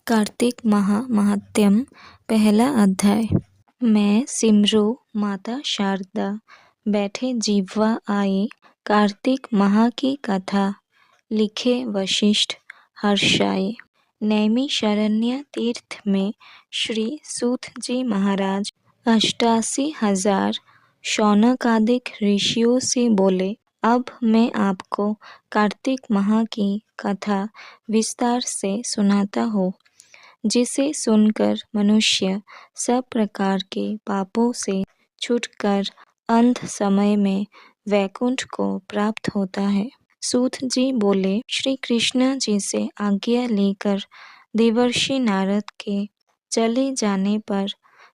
कार्तिक महात्म्यम पहला अध्याय। मैं सिमरू माता शारदा बैठे जीवा आए। कार्तिक माह की कथा लिखे वशिष्ठ हर्षाए। नैमिषारण्य तीर्थ में श्री सूत जी महाराज 88,000 शौनकादिक ऋषियों से बोले, अब मैं आपको कार्तिक माह की कथा विस्तार से सुनाता हूँ, जिसे सुनकर मनुष्य सब प्रकार के पापों से छूटकर अंत समय में वैकुंठ को प्राप्त होता है। सूत जी बोले, श्री कृष्ण जी से आज्ञा लेकर देवर्षि नारद के चले जाने पर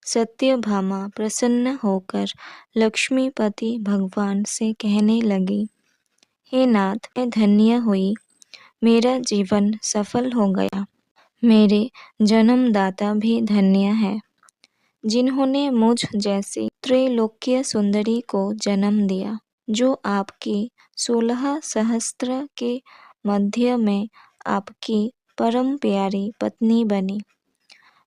सत्यभामा प्रसन्न होकर लक्ष्मीपति भगवान से कहने लगी, हे नाथ, मैं धन्य हुई, मेरा जीवन सफल हो गया। मेरे जन्मदाता भी धन्य है, जिन्होंने मुझ जैसी त्रैलोक्य सुंदरी को जन्म दिया, जो आपकी 16 सहस्त्र के मध्य में आपकी परम प्यारी पत्नी बनी।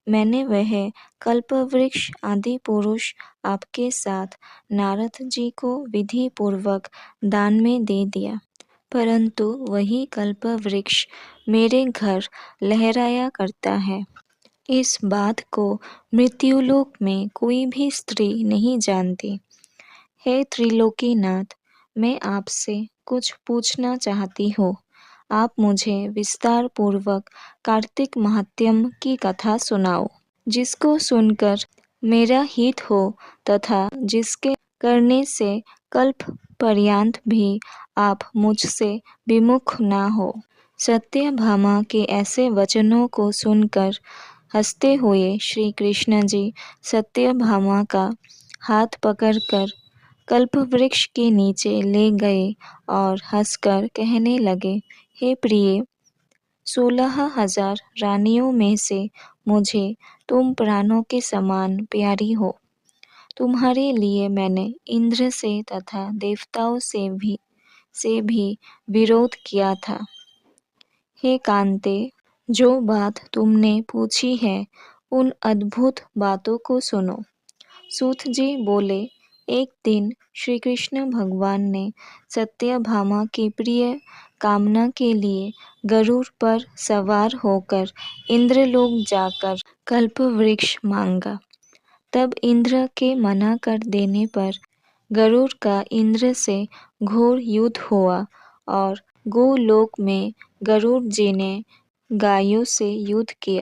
मैंने वह कल्पवृक्ष आदि पुरुष आपके साथ नारद जी को विधि पूर्वक दान में दे दिया, परंतु वही कल्पवृक्ष मेरे घर लहराया करता है। इस बात को मृत्युलोक में कोई भी स्त्री नहीं जानती। हे त्रिलोकीनाथ, मैं आपसे कुछ पूछना चाहती हूँ। आप मुझे विस्तार पूर्वक कार्तिक महात्म्य की कथा सुनाओ, जिसको सुनकर मेरा हित हो तथा जिसके करने से कल्प पर्यंत भी आप मुझसे विमुख ना हो। सत्यभामा के ऐसे वचनों को सुनकर हंसते हुए श्री कृष्ण जी सत्यभामा का हाथ पकड़कर कल्पवृक्ष के नीचे ले गए और हंसकर कहने लगे, हे प्रिय, 16,000 रानियों में से मुझे तुम प्राणों के समान प्यारी हो। तुम्हारे लिए मैंने इंद्र से तथा देवताओं से भी विरोध किया था। हे कांते, जो बात तुमने पूछी है, उन अद्भुत बातों को सुनो। सूत जी बोले, एक दिन श्री कृष्ण भगवान ने सत्यभामा की प्रिय कामना के लिए गरुड़ पर सवार होकर इंद्रलोक जाकर कल्पवृक्ष मांगा। तब इंद्र के मना कर देने पर गरुड़ का इंद्र से घोर युद्ध हुआ और गोलोक में गरुड़ जी ने गायों से युद्ध किया।